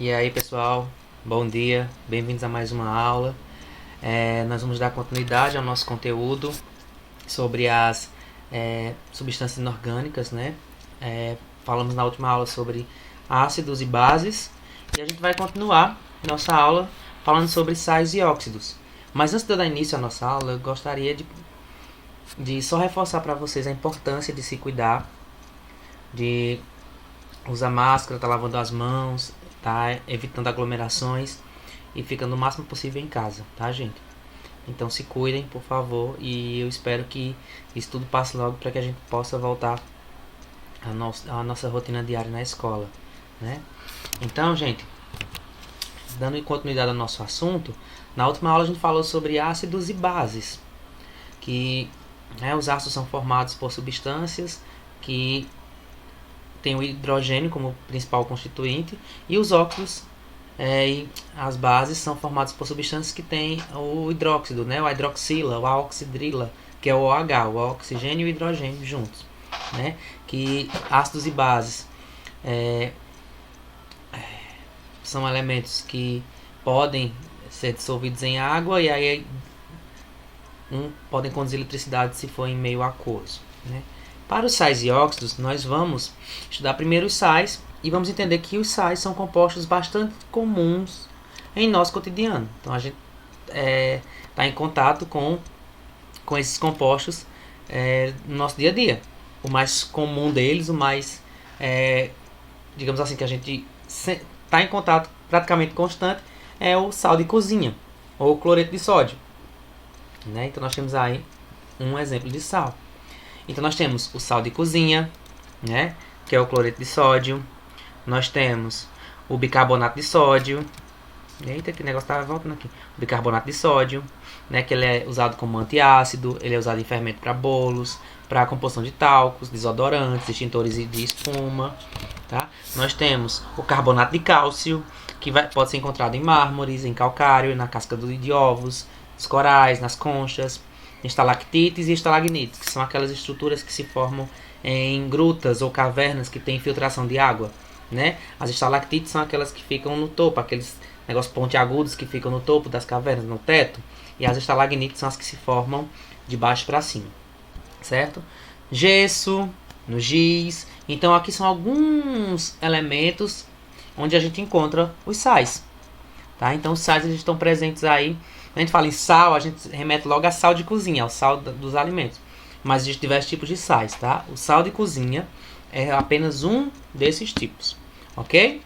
E aí pessoal, bom dia, bem-vindos a mais uma aula. Nós vamos dar continuidade ao nosso conteúdo sobre as substâncias inorgânicas, né? Falamos na última aula sobre ácidos e bases e a gente vai continuar nossa aula falando sobre sais e óxidos. Mas antes de eu dar início à nossa aula, eu gostaria de só reforçar para vocês a importância de se cuidar, de usar máscara, tá lavando as mãos, tá evitando aglomerações e ficando o máximo possível em casa, tá, gente? Então se cuidem, por favor, e eu espero que isso tudo passe logo para que a gente possa voltar à nossa rotina diária na escola, né? Então, gente, dando continuidade ao nosso assunto, na última aula a gente falou sobre ácidos e bases, que os ácidos são formados por substâncias que tem o hidrogênio como principal constituinte e os óxidos e as bases são formadas por substâncias que têm o hidróxido, né, o hidroxila, o oxidrila, que é o OH, o oxigênio e o hidrogênio juntos, né, que ácidos e bases são elementos que podem ser dissolvidos em água e aí podem conduzir eletricidade se for em meio aquoso, né. Para os sais e óxidos, nós vamos estudar primeiro os sais e vamos entender que os sais são compostos bastante comuns em nosso cotidiano. Então a gente está em contato com esses compostos no nosso dia a dia. O mais comum deles, o mais, digamos assim, que a gente está em contato praticamente constante é o sal de cozinha ou cloreto de sódio, né? Então nós temos aí um exemplo de sal. Então nós temos o sal de cozinha, né, que é o cloreto de sódio. Nós temos o bicarbonato de sódio. Eita, que negócio tá voltando aqui. O bicarbonato de sódio, né, que ele é usado como antiácido, ele é usado em fermento para bolos, para composição de talcos, desodorantes, extintores de espuma, tá? Nós temos o carbonato de cálcio, que pode ser encontrado em mármores, em calcário, na casca de ovos, nos corais, nas conchas, estalactites e estalagnites, que são aquelas estruturas que se formam em grutas ou cavernas que têm infiltração de água, né? As estalactites são aquelas que ficam no topo, aqueles negócios pontiagudos que ficam no topo das cavernas, no teto, e as estalagnites são as que se formam de baixo para cima, certo? Gesso, no giz. Então aqui são alguns elementos onde a gente encontra os sais, tá? Então os sais eles estão presentes aí. Quando a gente fala em sal, a gente remete logo a sal de cozinha, ao sal dos alimentos. Mas existem diversos tipos de sais, tá? O sal de cozinha é apenas um desses tipos, ok?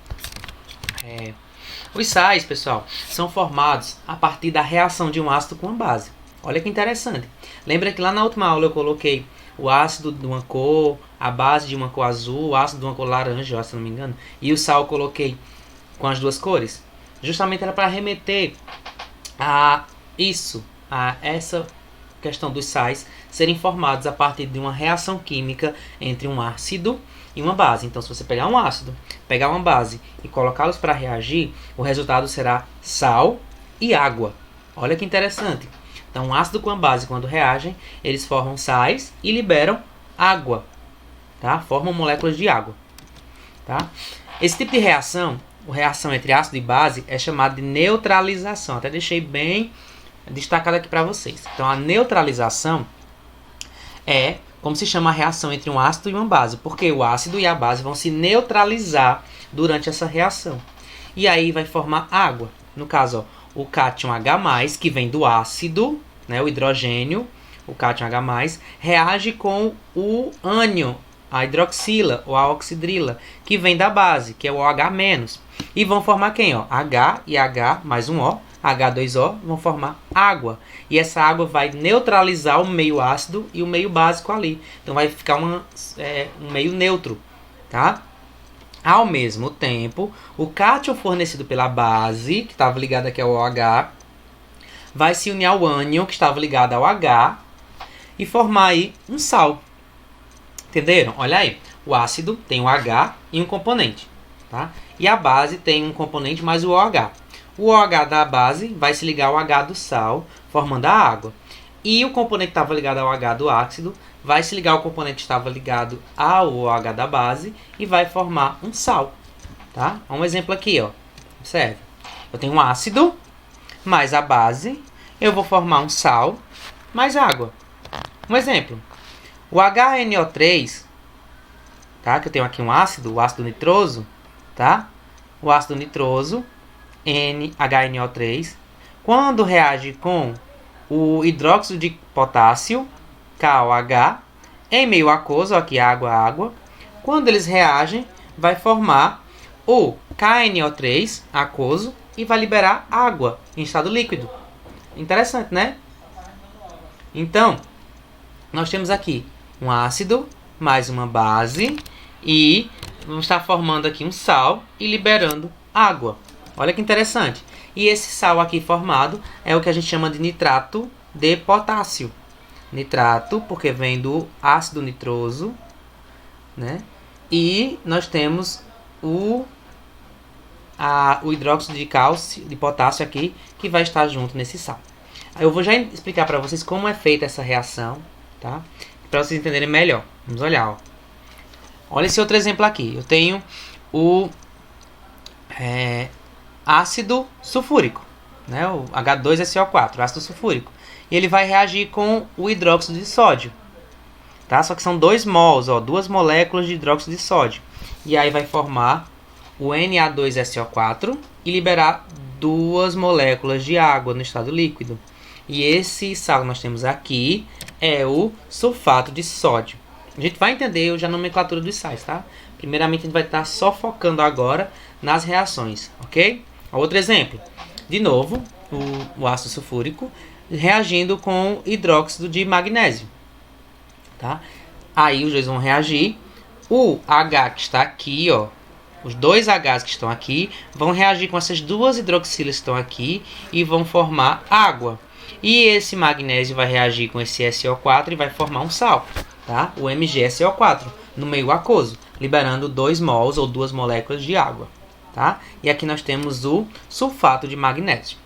Os sais, pessoal, são formados a partir da reação de um ácido com uma base. Olha que interessante. Lembra que lá na última aula eu coloquei o ácido de uma cor, a base de uma cor azul, o ácido de uma cor laranja, se não me engano, e o sal eu coloquei com as duas cores? Justamente era para remeter a essa questão dos sais serem formados a partir de uma reação química entre um ácido e uma base. Então, se você pegar um ácido, pegar uma base e colocá-los para reagir, o resultado será sal e água. Olha que interessante. Então, um ácido com a base, quando reagem, eles formam sais e liberam água, tá? Formam moléculas de água, tá? Esse tipo de reação entre ácido e base é chamada de neutralização. Até deixei bem destacado aqui para vocês. Então, a neutralização é como se chama a reação entre um ácido e uma base, porque o ácido e a base vão se neutralizar durante essa reação. E aí vai formar água. No caso, ó, o cátion H+, que vem do ácido, né, o hidrogênio, o cátion H+, reage com o ânion, a hidroxila ou a oxidrila, que vem da base, que é o OH-. E vão formar quem? Ó? H e H mais um O, H2O, vão formar água. E essa água vai neutralizar o meio ácido e o meio básico ali. Então vai ficar um meio neutro, tá? Ao mesmo tempo, o cátion fornecido pela base, que estava ligado aqui ao OH, vai se unir ao ânion, que estava ligado ao H, e formar aí um sal. Entenderam? Olha aí. O ácido tem o H e um componente, tá? E a base tem um componente mais o OH. O OH da base vai se ligar ao H do sal, formando a água. E o componente que estava ligado ao H do ácido vai se ligar ao componente que estava ligado ao OH da base e vai formar um sal, tá? Um exemplo aqui, ó. Observe. Eu tenho um ácido mais a base. Eu vou formar um sal mais água. Um exemplo. O HNO3, tá? Que eu tenho aqui um ácido, o ácido nitroso, tá? O ácido nitroso, NHNO3, quando reage com o hidróxido de potássio, KOH, em meio aquoso, aqui água, água, quando eles reagem, vai formar o KNO3, aquoso, e vai liberar água em estado líquido. Interessante, né? Então, nós temos aqui um ácido mais uma base e vamos estar formando aqui um sal e liberando água. Olha que interessante. E esse sal aqui formado é o que a gente chama de nitrato de potássio. Nitrato, porque vem do ácido nitroso, né? E nós temos o hidróxido de cálcio, de potássio aqui, que vai estar junto nesse sal. Eu vou já explicar para vocês como é feita essa reação, tá? Para vocês entenderem melhor. Vamos olhar, ó. Olha esse outro exemplo aqui. Eu tenho o ácido sulfúrico, né? O H2SO4, ácido sulfúrico. E ele vai reagir com o hidróxido de sódio, tá? Só que são 2 mols, ó, 2 moléculas de hidróxido de sódio. E aí vai formar o Na2SO4 e liberar 2 moléculas de água no estado líquido. E esse sal que nós temos aqui é o sulfato de sódio. A gente vai entender hoje a nomenclatura dos sais, tá? Primeiramente, a gente vai estar só focando agora nas reações, ok? Outro exemplo. De novo, o ácido sulfúrico reagindo com hidróxido de magnésio, tá? Aí os dois vão reagir. O H que está aqui, ó, os dois Hs que estão aqui vão reagir com essas 2 hidroxilas que estão aqui e vão formar água. E esse magnésio vai reagir com esse SO4 e vai formar um sal, tá? O MgSO4 no meio aquoso, liberando 2 mols ou 2 moléculas de água, tá? E aqui nós temos o sulfato de magnésio.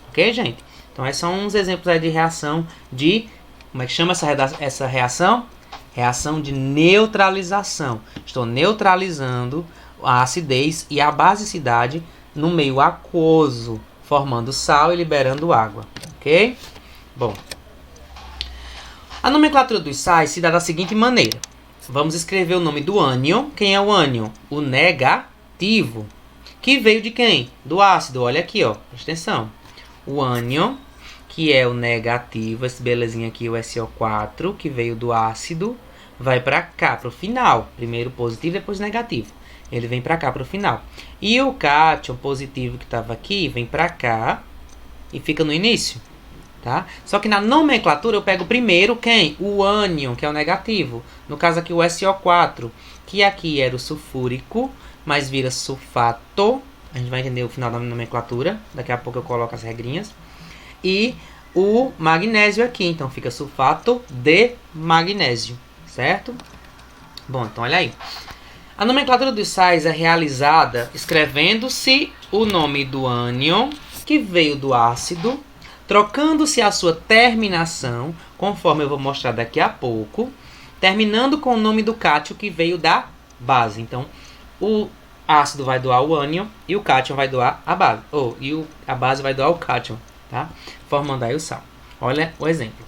Ok, gente? Então esses são uns exemplos aí de reação de... Como é que chama essa reação? Reação de neutralização. Estou neutralizando a acidez e a basicidade no meio aquoso, formando sal e liberando água. Ok? Bom. A nomenclatura dos sais se dá da seguinte maneira. Vamos escrever o nome do ânion. Quem é o ânion? O negativo. Que veio de quem? Do ácido. Olha aqui, ó. Presta atenção. O ânion, que é o negativo, esse belezinha aqui, o SO4, que veio do ácido, vai para cá, para o final. Primeiro positivo, depois negativo. Ele vem para cá, para o final. E o cátion positivo que estava aqui, vem para cá e fica no início. Tá? Só que na nomenclatura eu pego primeiro quem? O ânion, que é o negativo. No caso aqui o SO4, que aqui era o sulfúrico, mas vira sulfato. A gente vai entender o final da nomenclatura. Daqui a pouco eu coloco as regrinhas. E o magnésio aqui. Então fica sulfato de magnésio. Certo? Bom, então olha aí. A nomenclatura dos sais é realizada escrevendo-se o nome do ânion, que veio do ácido, trocando-se a sua terminação, conforme eu vou mostrar daqui a pouco, terminando com o nome do cátion, que veio da base. Então, o ácido vai doar o ânion e o cátion vai doar a base. A base vai doar o cátion, tá? Formando aí o sal. Olha o exemplo.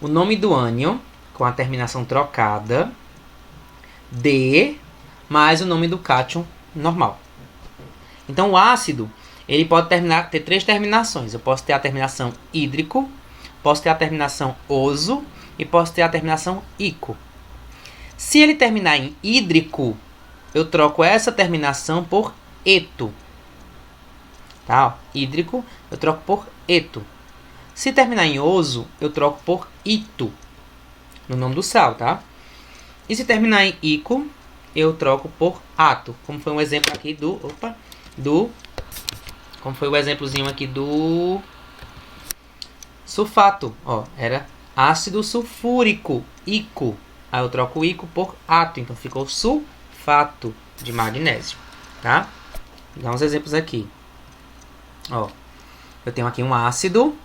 O nome do ânion, com a terminação trocada, D, mais o nome do cátion normal. Então, o ácido, ele pode ter 3 terminações. Eu posso ter a terminação hídrico, posso ter a terminação oso e posso ter a terminação ico. Se ele terminar em hídrico, eu troco essa terminação por eto. Tá? Ó, hídrico, eu troco por eto. Se terminar em oso, eu troco por ito, no nome do sal, tá? E se terminar em ico, eu troco por ato, como foi um exemplo aqui como foi o exemplozinho aqui do sulfato, ó, era ácido sulfúrico, ico. Aí eu troco o ico por ato, então ficou sulfato de magnésio, tá? Vou dar uns exemplos aqui. Ó, eu tenho aqui um ácido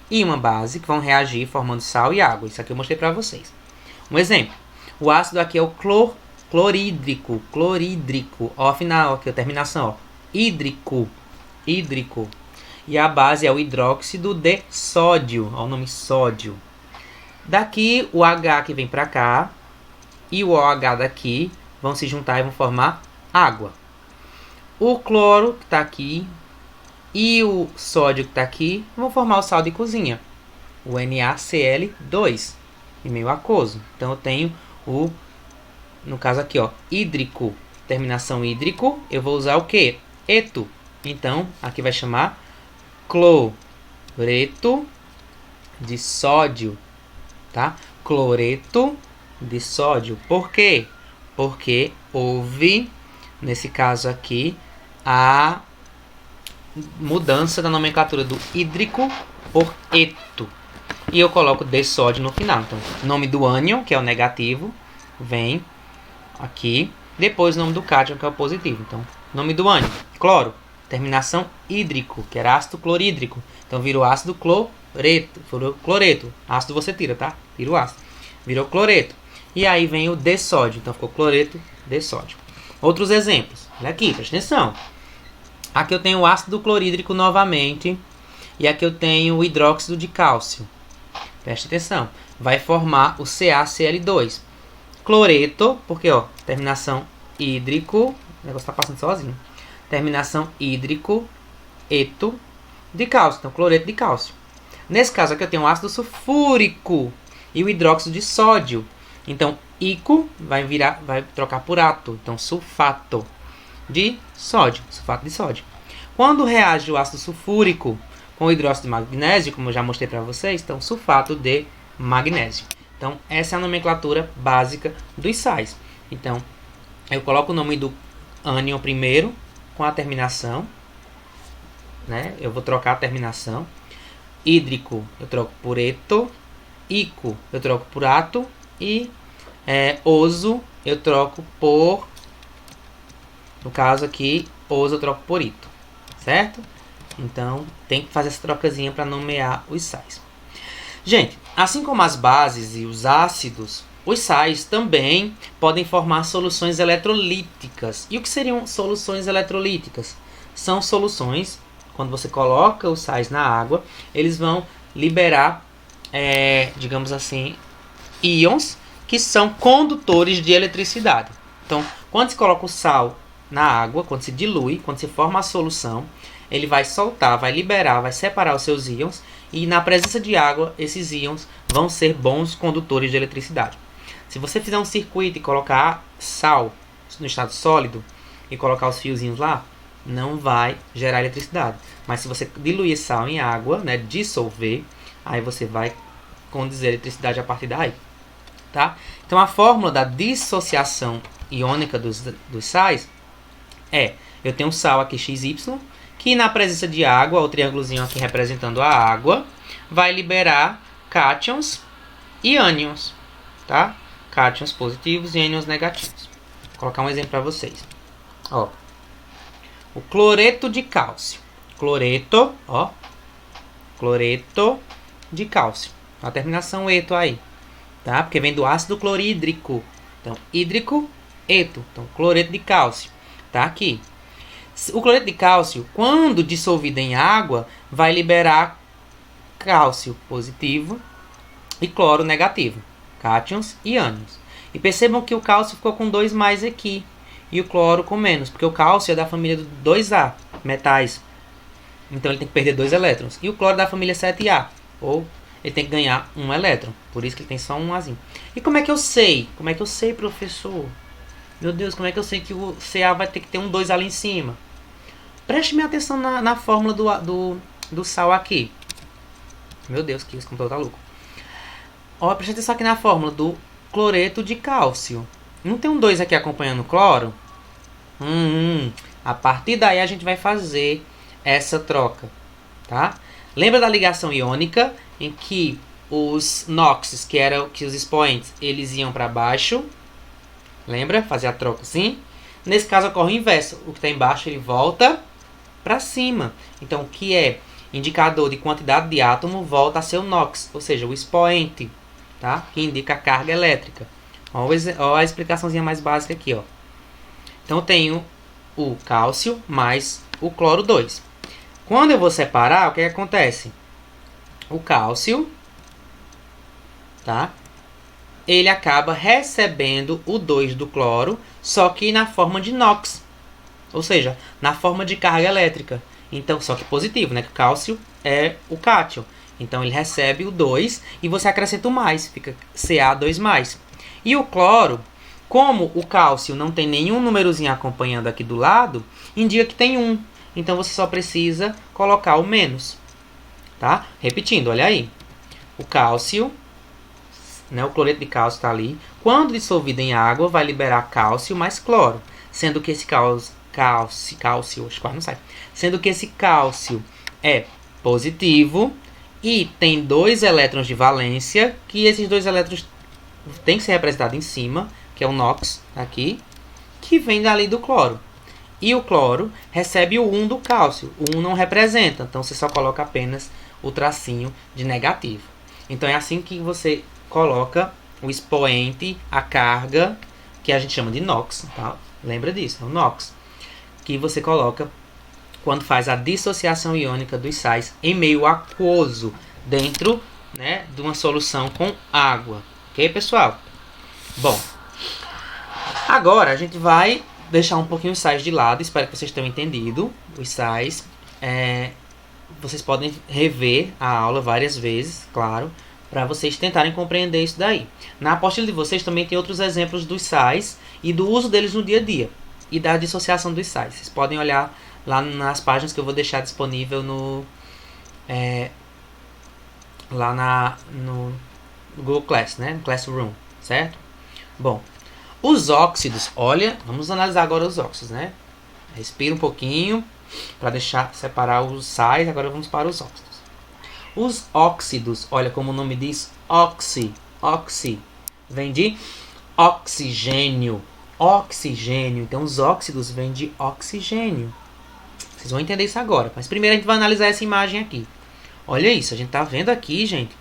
e uma base que vão reagir formando sal e água. Isso aqui eu mostrei para vocês. Um exemplo. O ácido aqui é o clorídrico. Ó, final aqui, a terminação, ó. hídrico. Hídrico. E a base é o hidróxido de sódio. Olha o nome sódio. Daqui o H que vem para cá e o OH daqui vão se juntar e vão formar água. O cloro que está aqui e o sódio que está aqui vão formar o sal de cozinha, o NaCl2, e meio aquoso. Então eu tenho o, no caso aqui, ó, hídrico, terminação hídrico, eu vou usar o que? Eto. Então aqui vai chamar cloreto de sódio, tá? Cloreto de sódio. Por quê? Porque houve, nesse caso aqui, a mudança da nomenclatura do hídrico por eto. E eu coloco de sódio no final. Então, nome do ânion, que é o negativo, vem aqui. Depois o nome do cátion, que é o positivo. Então, nome do ânion, cloro. Terminação hídrico, que era ácido clorídrico. Então, virou ácido cloreto. Virou cloreto. Ácido você tira, tá? Vira o ácido. Virou cloreto. E aí vem o de sódio. Então, ficou cloreto de sódio. Outros exemplos. Olha aqui, presta atenção. Aqui eu tenho o ácido clorídrico novamente. E aqui eu tenho o hidróxido de cálcio. Presta atenção. Vai formar o CaCl2. Cloreto, porque ó, terminação hídrico. O negócio está passando sozinho. Terminação hídrico, eto, de cálcio. Então, cloreto de cálcio. Nesse caso aqui eu tenho o ácido sulfúrico e o hidróxido de sódio. Então, ico vai trocar por ato. Então, sulfato de sódio. Sulfato de sódio. Quando reage o ácido sulfúrico com o hidróxido de magnésio, como eu já mostrei para vocês, então, sulfato de magnésio. Então, essa é a nomenclatura básica dos sais. Então, eu coloco o nome do ânion primeiro, com a terminação. Né? Eu vou trocar a terminação. Hídrico, eu troco por eto. Ico, eu troco por ato. E oso, eu troco por... No caso aqui, oso eu troco por ito. Certo? Então, tem que fazer essa trocazinha para nomear os sais. Gente, assim como as bases e os ácidos, os sais também podem formar soluções eletrolíticas. E o que seriam soluções eletrolíticas? São soluções, quando você coloca os sais na água, eles vão liberar, digamos assim, íons que são condutores de eletricidade. Então, quando se coloca o sal na água, quando se dilui, quando se forma a solução, ele vai soltar, vai liberar, vai separar os seus íons e na presença de água, esses íons vão ser bons condutores de eletricidade. Se você fizer um circuito e colocar sal no estado sólido e colocar os fiozinhos lá, não vai gerar eletricidade. Mas se você diluir sal em água, né, dissolver, aí você vai conduzir eletricidade a partir daí. Tá? Então a fórmula da dissociação iônica dos sais é, eu tenho um sal aqui XY, que na presença de água, o triângulozinho aqui representando a água, vai liberar cátions e ânions, tá? Cátions positivos e ânions negativos. Vou colocar um exemplo para vocês. Ó, o cloreto de cálcio. Cloreto, ó. Cloreto de cálcio. A terminação eto aí, tá? Porque vem do ácido clorídrico. Então, hídrico, eto. Então, cloreto de cálcio. Tá aqui. O cloreto de cálcio, quando dissolvido em água, vai liberar cálcio positivo e cloro negativo, cátions e ânions. E percebam que o cálcio ficou com 2 mais aqui e o cloro com menos, porque o cálcio é da família do 2A, metais. Então ele tem que perder 2 elétrons. E o cloro é da família 7A, ou ele tem que ganhar 1 elétron, por isso que ele tem só um Azinho. E como é que eu sei? Como é que eu sei, professor? Meu Deus, como é que eu sei que o Ca vai ter que ter um 2 ali em cima? Preste minha atenção na fórmula do sal aqui. Meu Deus, que esse computador tá louco. Ó, preste atenção aqui na fórmula do cloreto de cálcio. Não tem um 2 aqui acompanhando o cloro? A partir daí a gente vai fazer essa troca, tá? Lembra da ligação iônica em que os NOxes, que os expoentes, eles iam para baixo? Lembra? Fazer a troca assim. Nesse caso ocorre o inverso. O que está embaixo ele volta para cima. Então, o que é indicador de quantidade de átomo volta a ser o NOx, ou seja, o expoente, tá? Que indica a carga elétrica. Ó a explicaçãozinha mais básica aqui, ó. Então, eu tenho o cálcio mais o cloro 2. Quando eu vou separar, o que acontece? O cálcio, tá? Ele acaba recebendo o 2 do cloro, só que na forma de NOx. Ou seja, na forma de carga elétrica. Então, só que positivo, né? Que o cálcio é o cátion. Então, ele recebe o 2 e você acrescenta o mais. Fica Ca2+. E o cloro, como o cálcio não tem nenhum númerozinho acompanhando aqui do lado, indica que tem 1. Então, você só precisa colocar o menos. Tá? Repetindo, olha aí. O cálcio, né, o cloreto de cálcio está ali. Quando dissolvido em água, vai liberar cálcio mais cloro. Sendo que esse cálcio, quase não sai. Sendo que esse cálcio é positivo e tem 2 elétrons de valência, que esses 2 elétrons tem que ser representado em cima, que é o NOx aqui, que vem dali do cloro. E o cloro recebe o 1 do cálcio. O 1 não representa, então você só coloca apenas o tracinho de negativo. Então é assim que você coloca o expoente, a carga, que a gente chama de NOx, tá? Lembra disso, é o NOx, que você coloca quando faz a dissociação iônica dos sais em meio aquoso, dentro, né, de uma solução com água. Ok, pessoal? Bom, agora a gente vai deixar um pouquinho os sais de lado. Espero que vocês tenham entendido os sais. Vocês podem rever a aula várias vezes, claro, para vocês tentarem compreender isso daí. Na apostila de vocês também tem outros exemplos dos sais e do uso deles no dia a dia e da dissociação dos sais. Vocês podem olhar lá nas páginas que eu vou deixar disponível no Google Class, né? No Classroom, certo? Bom, os óxidos, olha, vamos analisar agora os óxidos, né? Respira um pouquinho para deixar separar os sais. Agora vamos para os óxidos. Os óxidos, olha como o nome diz, oxi, vem de oxigênio, então os óxidos vêm de oxigênio. Vocês vão entender isso agora, mas primeiro a gente vai analisar essa imagem aqui. Olha isso, a gente tá vendo aqui, gente,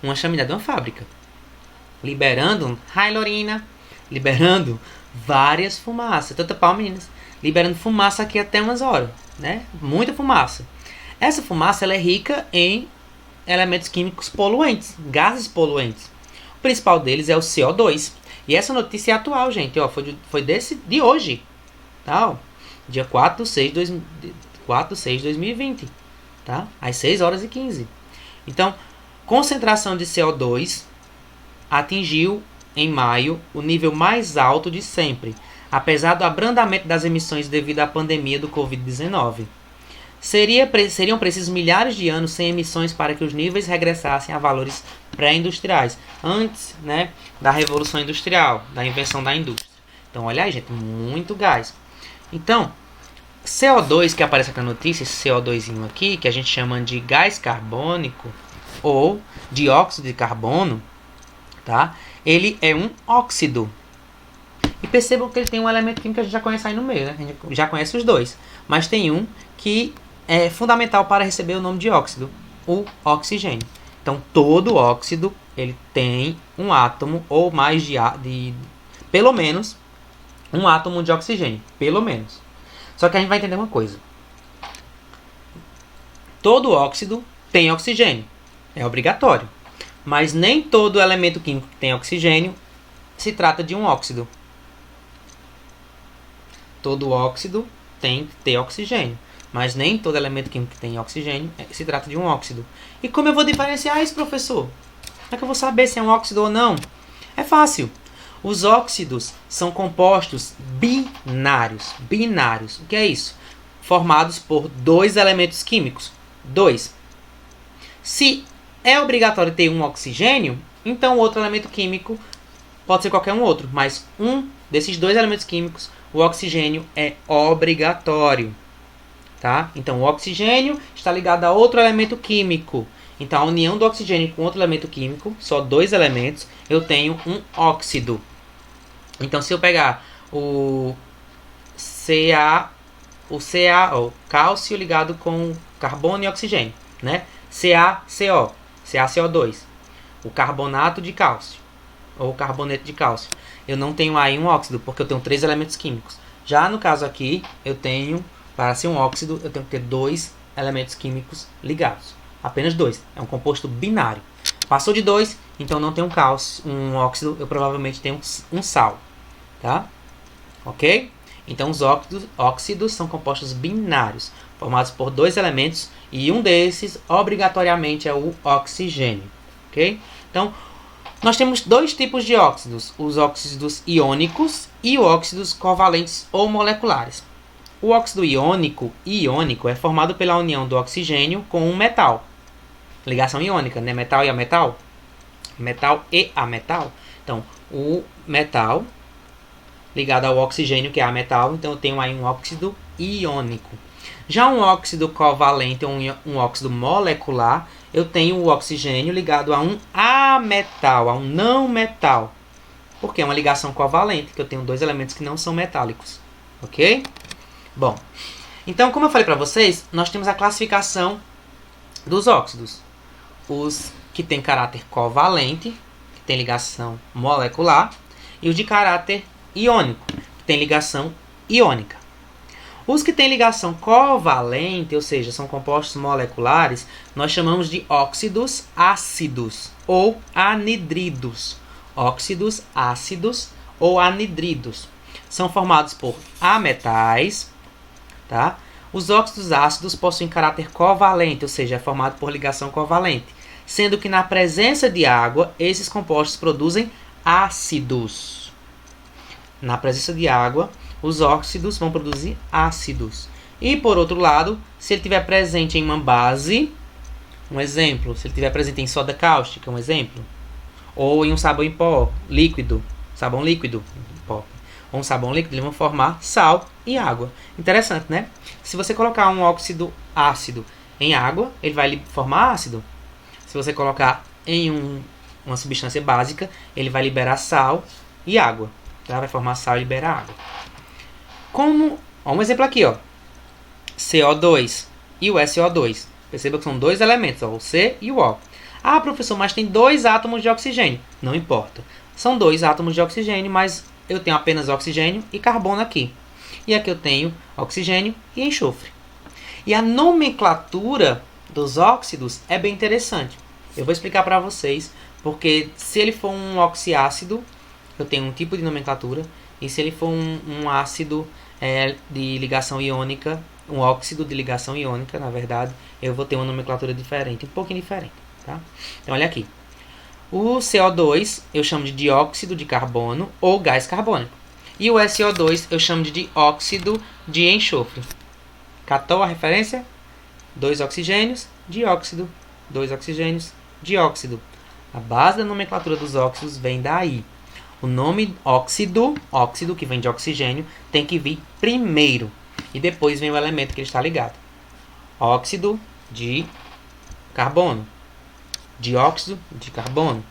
uma chaminé de uma fábrica, liberando, liberando várias fumaças, tanta palma, meninas, liberando fumaça aqui até umas horas, né? Muita fumaça. Essa fumaça ela é rica em elementos químicos poluentes, gases poluentes. O principal deles é o CO2. E essa notícia é atual, gente. Ó, foi de hoje. Tá? Dia 4 de 6 de 2020. Tá? Às 6h15. Então, concentração de CO2 atingiu, em maio, o nível mais alto de sempre, apesar do abrandamento das emissões devido à pandemia do Covid-19. Seriam precisos milhares de anos sem emissões para que os níveis regressassem a valores pré-industriais, antes, né, da Revolução Industrial, da invenção da indústria. Então, olha aí, gente, muito gás. Então, CO2 que aparece aqui na notícia, esse CO2 aqui, que a gente chama de gás carbônico ou dióxido de carbono, tá? Ele é um óxido. E percebam que ele tem um elemento químico que a gente já conhece aí no meio, né? A gente já conhece os dois. Mas tem um que é fundamental para receber o nome de óxido, o oxigênio. Então, todo óxido ele tem um átomo ou mais de pelo menos um átomo de oxigênio, pelo menos. Só que a gente vai entender uma coisa. Todo óxido tem oxigênio, é obrigatório. Mas nem todo elemento químico que tem oxigênio se trata de um óxido. Todo óxido tem que ter oxigênio, mas nem todo elemento químico que tem oxigênio se trata de um óxido. E como eu vou diferenciar isso, professor? Como é que eu vou saber se é um óxido ou não? É fácil. Os óxidos são compostos binários. Binários. O que é isso? Formados por 2 elementos químicos. 2. Se é obrigatório ter um oxigênio, então o outro elemento químico pode ser qualquer um outro, mas um desses 2 elementos químicos, o oxigênio é obrigatório. Tá? Então, o oxigênio está ligado a outro elemento químico. Então, a união do oxigênio com outro elemento químico, só 2 elementos, eu tenho um óxido. Então, se eu pegar o cálcio ligado com carbono e oxigênio, né? CaCO2, o carbonato de cálcio, ou carboneto de cálcio. Eu não tenho aí um óxido, porque eu tenho 3 elementos químicos. Já no caso aqui, eu tenho Para ser um óxido, eu tenho que ter dois elementos químicos ligados. Apenas dois. É um composto binário. Passou de dois, então não tem um cálcio, um óxido, eu provavelmente tenho um sal. Tá? Ok? Então os óxidos são compostos binários, formados por dois elementos, e um desses obrigatoriamente é o oxigênio. Ok? Então, nós temos dois tipos de óxidos, os óxidos iônicos e os óxidos covalentes ou moleculares. O óxido iônico é formado pela união do oxigênio com um metal. Ligação iônica, né? Metal e ametal. Metal e ametal. Então, o metal ligado ao oxigênio, que é ametal, então eu tenho aí um óxido iônico. Já um óxido covalente, um óxido molecular, eu tenho o oxigênio ligado a um ametal, a um não metal. Porque é uma ligação covalente, que eu tenho dois elementos que não são metálicos. Ok? Bom, então como eu falei para vocês, nós temos a classificação dos óxidos. Os que têm caráter covalente, que tem ligação molecular, e os de caráter iônico, que tem ligação iônica. Os que têm ligação covalente, ou seja, são compostos moleculares, nós chamamos de óxidos ácidos ou anidridos. Óxidos ácidos ou anidridos. São formados por ametais, tá? Os óxidos ácidos possuem caráter covalente, ou seja, é formado por ligação covalente, sendo que na presença de água, esses compostos produzem ácidos. Na presença de água, os óxidos vão produzir ácidos. E, por outro lado, se ele estiver presente em uma base, um exemplo, se ele estiver presente em soda cáustica, um exemplo, ou em um sabão em pó líquido, sabão líquido, pó, ou um sabão líquido, eles vão formar sal e água. Interessante, né? Se você colocar um óxido ácido em água, ele vai formar ácido. Se você colocar em uma substância básica, ele vai liberar sal e água. Tá? Vai formar sal e liberar água. Como, ó, um exemplo aqui, ó, CO2 e o SO2. Perceba que são dois elementos, ó, o C e o O. Ah, professor, mas tem dois átomos de oxigênio. Não importa. São dois átomos de oxigênio, mas eu tenho apenas oxigênio e carbono aqui. E aqui eu tenho oxigênio e enxofre. E a nomenclatura dos óxidos é bem interessante. Eu vou explicar para vocês, porque se ele for um oxiácido, eu tenho um tipo de nomenclatura, e se ele for um ácido de ligação iônica, um óxido de ligação iônica, na verdade, eu vou ter uma nomenclatura diferente, um pouquinho diferente. Tá? Então, olha aqui. O CO2 eu chamo de dióxido de carbono ou gás carbônico. E o SO2 eu chamo de dióxido de enxofre. Catou a referência? Dois oxigênios, dióxido. Dois oxigênios, dióxido. A base da nomenclatura dos óxidos vem daí. O nome óxido que vem de oxigênio, tem que vir primeiro. E depois vem o elemento que ele está ligado. Óxido de carbono. Dióxido de carbono.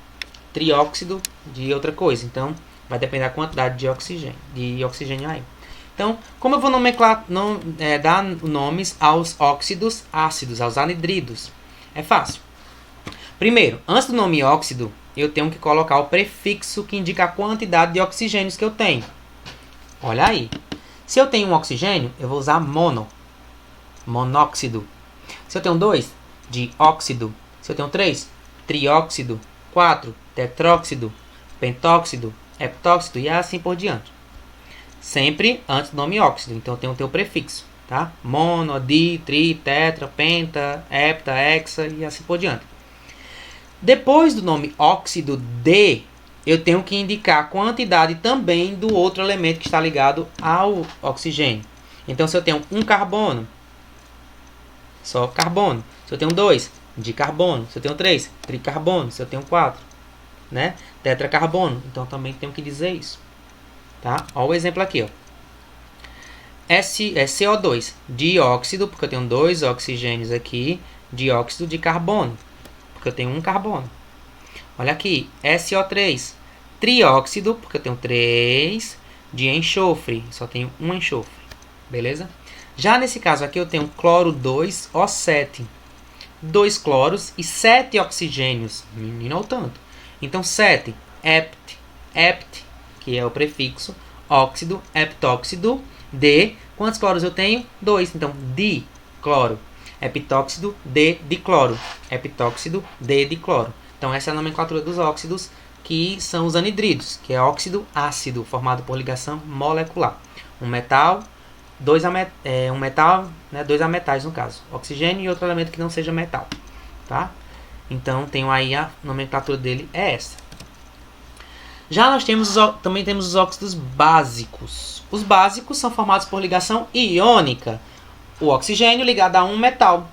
Trióxido de outra coisa. Então, vai depender da quantidade de oxigênio aí. Então, como eu vou dar nomes aos óxidos ácidos, aos anidridos? É fácil. Primeiro, antes do nome óxido, eu tenho que colocar o prefixo que indica a quantidade de oxigênios que eu tenho. Olha aí. Se eu tenho um oxigênio, eu vou usar monóxido. Se eu tenho 2, dióxido. Se eu tenho 3, trióxido. 4, tetróxido. Pentóxido, heptóxido e assim por diante. Sempre antes do nome óxido. Então eu tenho o teu prefixo. Tá? Mono, di, tri, tetra, penta, hepta, hexa e assim por diante. Depois do nome óxido de, eu tenho que indicar a quantidade também do outro elemento que está ligado ao oxigênio. Então, se eu tenho um carbono, só carbono. Se eu tenho 2, dicarbono. Se eu tenho 3, tricarbono. Se eu tenho 4, né, tetracarbono. Então, também tenho que dizer isso. Tá? Olha o exemplo aqui, ó. CO2, dióxido, porque eu tenho 2 oxigênios aqui, dióxido de carbono, porque eu tenho um carbono. Olha aqui, SO3, trióxido, porque eu tenho 3 de enxofre, só tenho um enxofre, beleza? Já nesse caso aqui eu tenho cloro 2O7, 2 cloros e 7 oxigênios, não tanto. Então 7, hept, que é o prefixo, óxido, heptóxido de Quantos cloros eu tenho? 2. Então, dicloro. Epitóxido de dicloro. Epitóxido de dicloro. Então, essa é a nomenclatura dos óxidos, que são os anidridos, que é óxido ácido, formado por ligação molecular. Um metal, dois ametais no caso. Oxigênio e outro elemento que não seja metal. Tá? Então, tenho aí a nomenclatura dele é essa. Já nós também temos os óxidos básicos. Os básicos são formados por ligação iônica. O oxigênio ligado a um metal,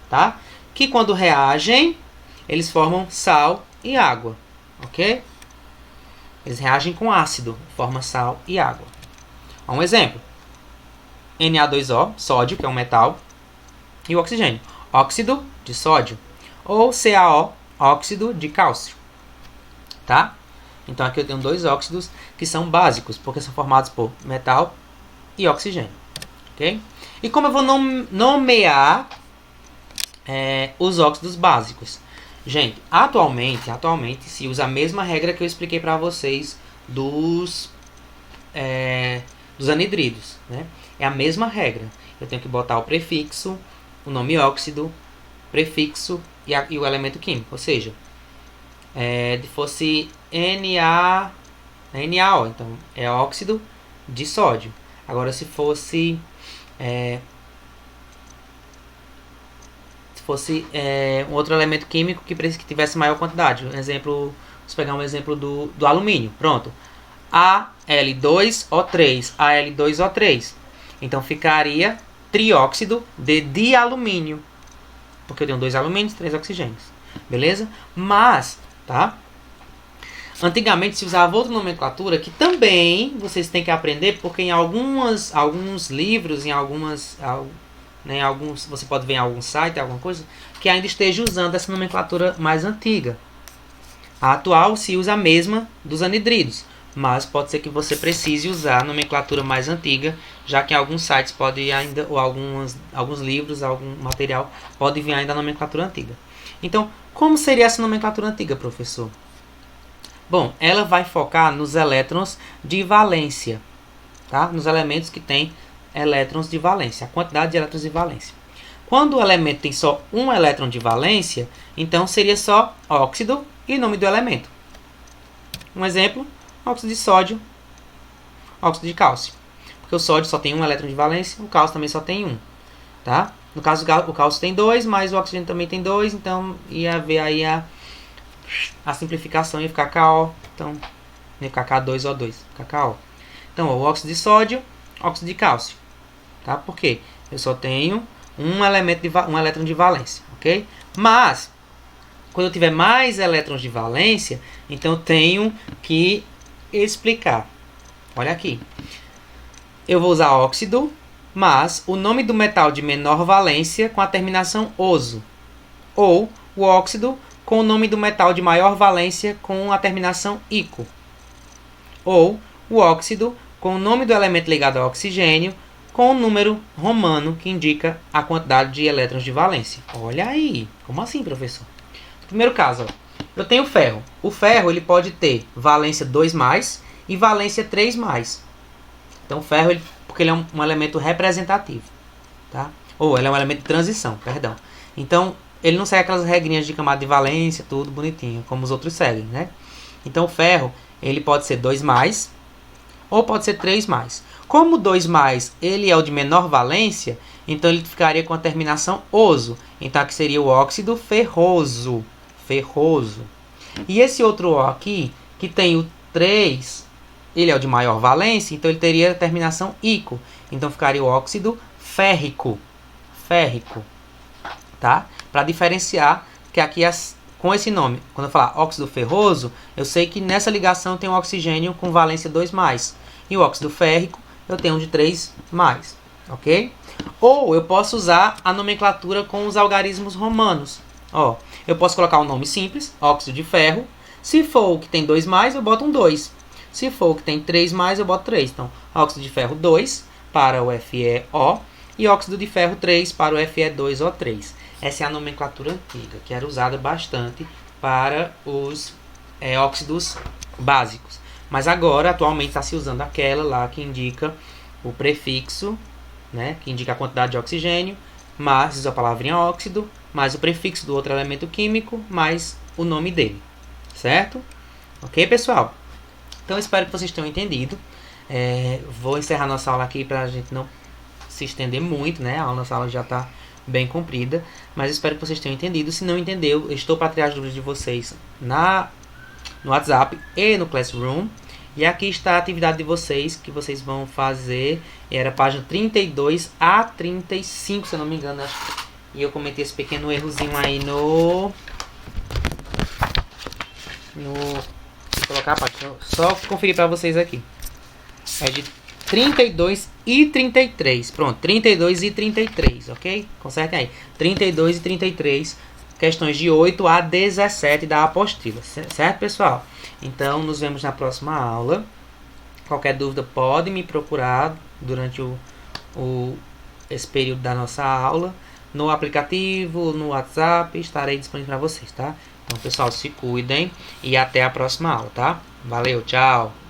tá? Que quando reagem, eles formam sal e água, ok? Eles reagem com ácido, formam sal e água. Um exemplo. Na2O, sódio, que é um metal, e o oxigênio, óxido de sódio. Ou CaO, óxido de cálcio, tá? Então aqui eu tenho dois óxidos que são básicos, porque são formados por metal e oxigênio, ok? E como eu vou nomear os óxidos básicos? Gente, atualmente se usa a mesma regra que eu expliquei para vocês dos anidridos, né? É a mesma regra. Eu tenho que botar o prefixo, o nome óxido, prefixo e o elemento químico. Ou seja, se fosse NaO, então é óxido de sódio. Agora, se fosse um outro elemento químico que tivesse maior quantidade. Exemplo, vamos pegar um exemplo do alumínio. Pronto. Al2O3. Al2O3. Então ficaria trióxido de dialumínio. Porque eu tenho 2 alumínios e 3 oxigênios. Beleza? Mas, tá? Antigamente se usava outra nomenclatura que também vocês têm que aprender, porque em alguns livros, em alguns, você pode ver em algum site, alguma coisa, que ainda esteja usando essa nomenclatura mais antiga. A atual se usa a mesma dos anidridos, mas pode ser que você precise usar a nomenclatura mais antiga, já que em alguns sites pode ainda, ou alguns livros, algum material, pode vir ainda a nomenclatura antiga. Então, como seria essa nomenclatura antiga, professor? Bom, ela vai focar nos elétrons de valência, tá? Nos elementos que têm elétrons de valência, a quantidade de elétrons de valência. Quando o elemento tem só um elétron de valência, então seria só óxido e nome do elemento. Um exemplo, óxido de sódio, óxido de cálcio. Porque o sódio só tem um elétron de valência, o cálcio também só tem um, tá? No caso, o cálcio tem 2, mas o oxigênio também tem 2, então ia haver aí a simplificação, ia ficar KO, então ia ficar K2O2, KO. Então, o óxido de sódio, óxido de cálcio, tá? Por quê? Eu só tenho um elétron de valência, ok? Mas, quando eu tiver mais elétrons de valência, então eu tenho que explicar. Olha aqui. Eu vou usar óxido, mas o nome do metal de menor valência com a terminação oso. Ou o óxido com o nome do metal de maior valência com a terminação ico. Ou o óxido com o nome do elemento ligado ao oxigênio com o número romano que indica a quantidade de elétrons de valência. Olha aí. Como assim, professor? No primeiro caso, ó, eu tenho ferro. O ferro ele pode ter valência 2+, e valência 3+. Então, o ferro, porque ele é um elemento representativo. Tá? Ou ele é um elemento de transição, perdão. Então, ele não segue aquelas regrinhas de camada de valência, tudo bonitinho, como os outros seguem, né? Então, o ferro, ele pode ser 2+, ou pode ser 3+. Como o 2+, ele é o de menor valência, então ele ficaria com a terminação oso. Então, aqui seria o óxido ferroso. Ferroso. E esse outro O aqui, que tem o 3, ele é o de maior valência, então ele teria a terminação ico. Então, ficaria o óxido férrico. Férrico. Tá? Para diferenciar que aqui com esse nome, quando eu falar óxido ferroso, eu sei que nessa ligação tem um oxigênio com valência 2+. E o óxido férrico eu tenho um de 3+. Ok? Ou eu posso usar a nomenclatura com os algarismos romanos. Ó, eu posso colocar um nome simples, óxido de ferro. Se for o que tem 2+, eu boto um 2. Se for o que tem 3+, eu boto 3. Então, óxido de ferro 2 para o FeO e óxido de ferro 3 para o Fe2O3. Essa é a nomenclatura antiga, que era usada bastante para os óxidos básicos. Mas agora, atualmente, está se usando aquela lá que indica o prefixo né, que indica a quantidade de oxigênio, mais a palavrinha óxido, mais o prefixo do outro elemento químico, mais o nome dele, certo? Ok, pessoal? Então, espero que vocês tenham entendido. Vou encerrar nossa aula aqui para a gente não se estender muito, né? A nossa aula já está bem comprida, mas espero que vocês tenham entendido. Se não entendeu, eu estou para tirar as dúvidas de vocês no WhatsApp e no Classroom. E aqui está a atividade de vocês, que vocês vão fazer. Era a página 32 a 35, se eu não me engano. E eu cometi esse pequeno errozinho aí no vou colocar a página. Só conferir para vocês aqui. É de 32 e 33. Pronto, 32 e 33, ok? Consertem aí. 32 e 33, questões de 8 a 17 da apostila. Certo, pessoal? Então, nos vemos na próxima aula. Qualquer dúvida pode me procurar durante esse período da nossa aula. No aplicativo, no WhatsApp, estarei disponível para vocês, tá? Então, pessoal, se cuidem e até a próxima aula, tá? Valeu, tchau!